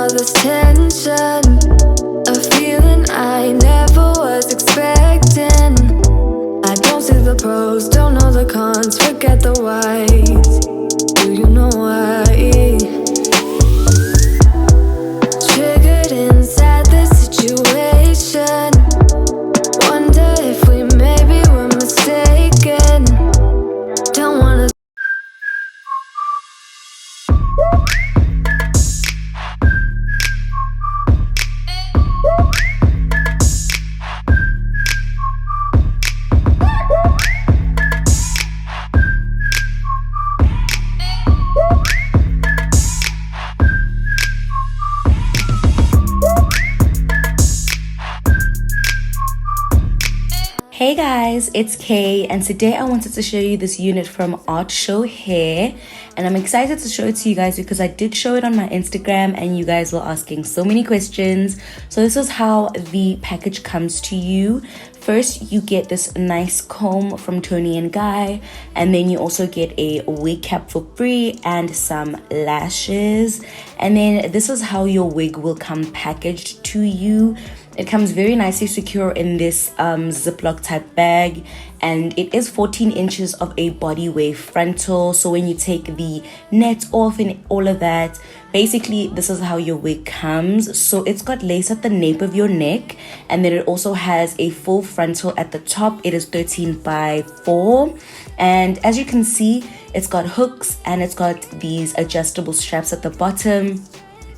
all this tension, a feeling I never was expecting. I don't see the pros, don't know the cons, forget the whys. Do you know why? Triggered inside this situation, wonder if we maybe were mistaken. Don't wanna. Hey guys, it's Kay, and today I wanted to show you this unit from ARTSHOW hair, and I'm excited to show it to you guys because I did show it on my Instagram and you guys were asking so many questions. So this is how the package comes to you. First, you get this nice comb from Toni & Guy, and then you also get a wig cap for free and some lashes. And then this is how your wig will come packaged to you. It comes very nicely secure in this Ziploc type bag, and it is 14 inches of a BODYWAVE frontal. So when you take the net off and all of that, basically this is how your wig comes. So it's got lace at the nape of your neck, and then it also has a full frontal at the top. It is 13 by 4, and as you can see, it's got hooks and it's got these adjustable straps at the bottom,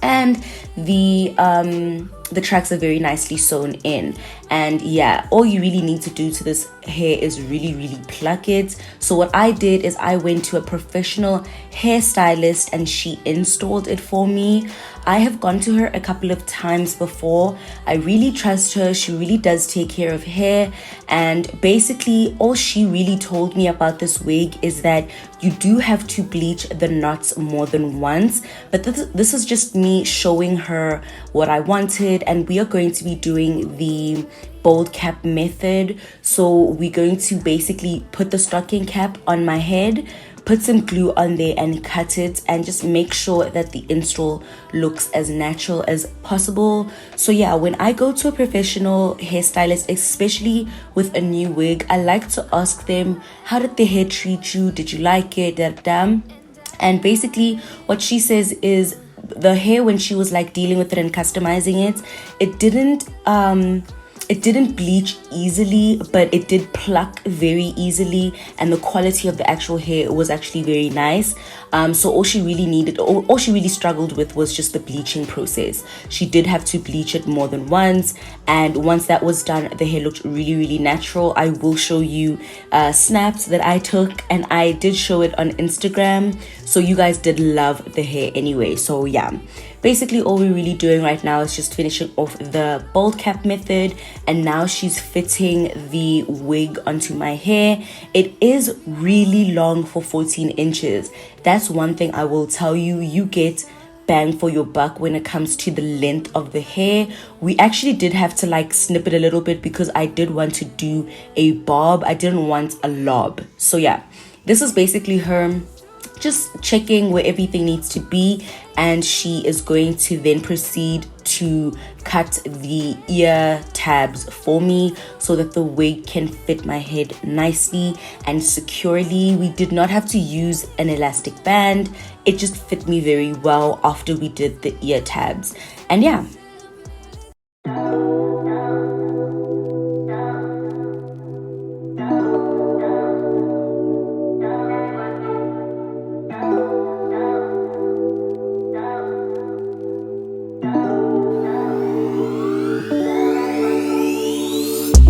and the tracks are very nicely sewn in. And yeah, all you really need to do to this hair is really pluck it. So what I did is I went to a professional hairstylist and she installed it for me. I have gone to her a couple of times before. I really trust her. She really does take care of hair, and basically all she really told me about this wig is that you do have to bleach the knots more than once, but this is just me showing her what I wanted. And we are going to be doing the bold cap method. So we're going to basically put the stocking cap on my head, put some glue on there and cut it, and just make sure that the install looks as natural as possible. So yeah, when I go to a professional hairstylist, especially with a new wig, I like to ask them, how did the hair treat you? Did you like it? And basically what she says is the hair, when she was like dealing with it and customizing it, it didn't bleach easily, but it did pluck very easily, and the quality of the actual hair was actually very nice. So all she really struggled with was just the bleaching process. She did have to bleach it more than once, and once that was done, the hair looked really natural. I will show you snaps that I took, and I did show it on Instagram, so you guys did love the hair anyway. So yeah, basically all we're really doing right now is just finishing off the bold cap method, and now she's fitting the wig onto my hair. It is really long for 14 inches. That's one thing I will tell you. You get bang for your buck when it comes to the length of the hair. We actually did have to like snip it a little bit because I did want to do a bob. I didn't want a lob. So yeah, this is basically her just checking where everything needs to be, and she is going to then proceed to cut the ear tabs for me so that the wig can fit my head nicely and securely. We did not have to use an elastic band. It just fit me very well after we did the ear tabs. And yeah,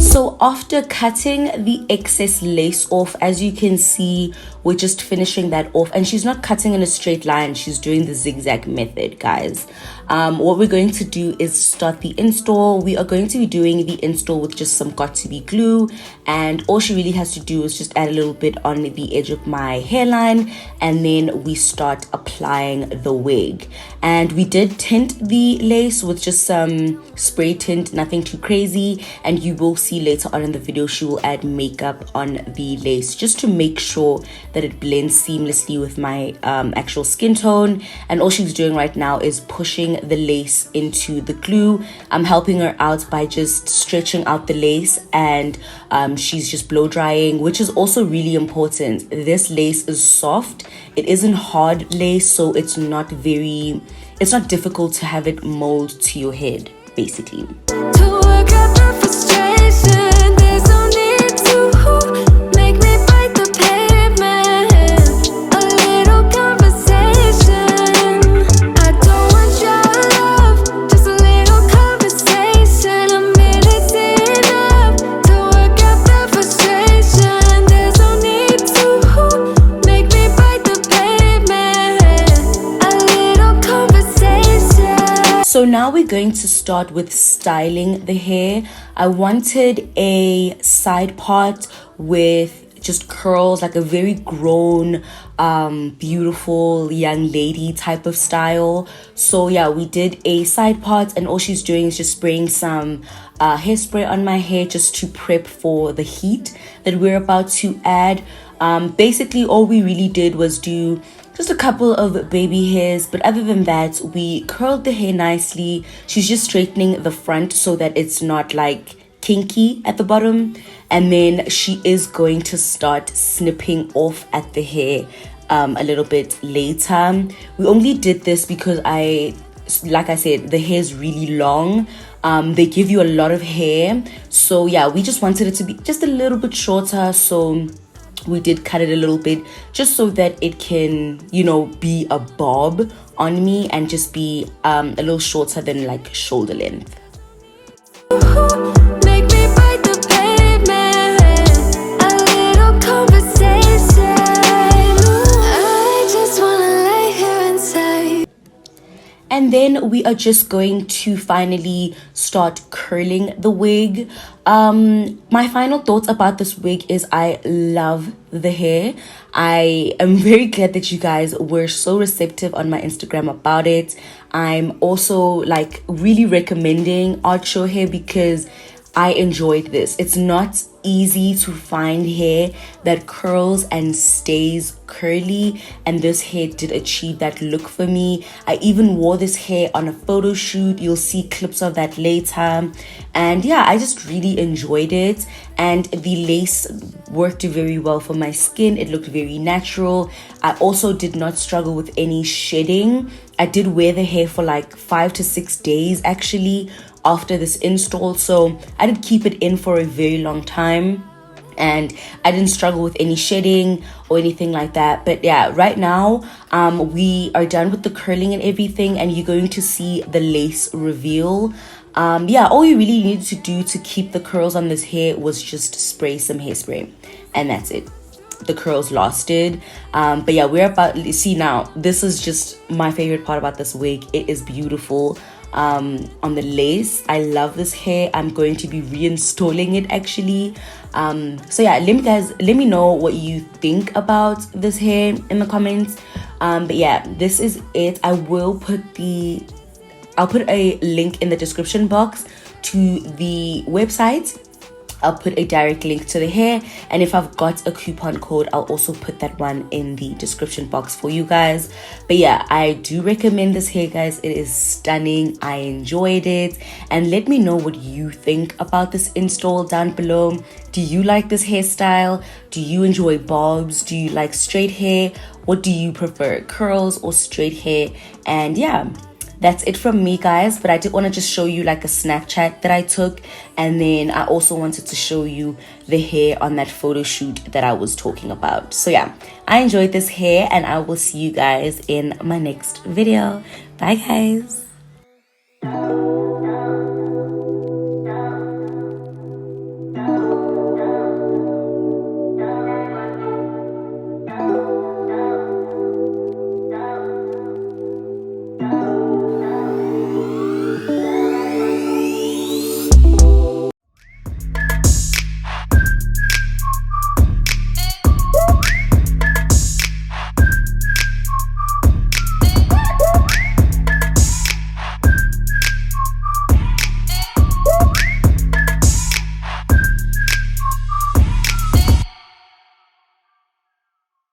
so after cutting the excess lace off, as you can see, we're just finishing that off, and she's not cutting in a straight line, she's doing the zigzag method, guys. What we're going to do is start the install. We are going to be doing the install with just some got2b glue, and all she really has to do is just add a little bit on the edge of my hairline, and then we start applying the wig. And we did tint the lace with just some spray tint, nothing too crazy, and you will see later on in the video she will add makeup on the lace just to make sure that it blends seamlessly with my actual skin tone. And all she's doing right now is pushing putting the lace into the glue. I'm helping her out by just stretching out the lace, and she's just blow drying, which is also really important. This lace is soft. It isn't hard lace, so it's not difficult to have it mold to your head, basically. To work out the frustration, there's no need to make me bite the pavement. A little conversation. I don't want your love, just a little conversation. A minute's enough to work out the frustration. There's no need to make me bite the pavement. A little conversation. So now we're going to start with styling the hair. I wanted a side part with just curls, like a very grown, beautiful young lady type of style. So yeah, we did a side part, and all she's doing is just spraying some hairspray on my hair just to prep for the heat that we're about to add. Basically all we really did was do just a couple of baby hairs, but other than that, we curled the hair nicely. She's just straightening the front so that it's not like kinky at the bottom, and then she is going to start snipping off at the hair a little bit later. We only did this because like I said, the hair is really long. They give you a lot of hair, so yeah, we just wanted it to be just a little bit shorter, so we did cut it a little bit just so that it can, you know, be a bob on me and just be a little shorter than like shoulder length. Make me bite the pavement. A little conversation. I just wanna lay here inside. And then we are just going to finally start curling the wig. My final thoughts about this wig is I love the hair. I am very glad that you guys were so receptive on my Instagram about it. I'm also like really recommending ARTSHOW hair because I enjoyed this. It's not easy to find hair that curls and stays curly, and this hair did achieve that look for me. I even wore this hair on a photo shoot. You'll see clips of that later, and yeah, I just really enjoyed it, and the lace worked very well for my skin. It looked very natural. I also did not struggle with any shedding. I did wear the hair for like 5 to 6 days actually after this install, so I did keep it in for a very long time, and I didn't struggle with any shedding or anything like that. But yeah, right now we are done with the curling and everything, and you're going to see the lace reveal. Yeah, all you really needed to do to keep the curls on this hair was just spray some hairspray, and that's it. The curls lasted. But yeah, we're about to see now. This is just my favorite part about this wig. It is beautiful. On the lace, I love this hair. I'm going to be reinstalling it actually. So yeah, let me know what you think about this hair in the comments. But yeah, this is it. I'll put a link in the description box to the website. I'll put a direct link to the hair, and if I've got a coupon code, I'll also put that one in the description box for you guys. But yeah, I do recommend this hair, guys. It is stunning. I enjoyed it, and let me know what you think about this install down below. Do you like this hairstyle? Do you enjoy bobs? Do you like straight hair? What do you prefer, curls or straight hair? And yeah, that's it from me, guys. But I did want to just show you like a Snapchat that I took, and then I also wanted to show you the hair on that photo shoot that I was talking about. So yeah, I enjoyed this hair, and I will see you guys in my next video. Bye, guys.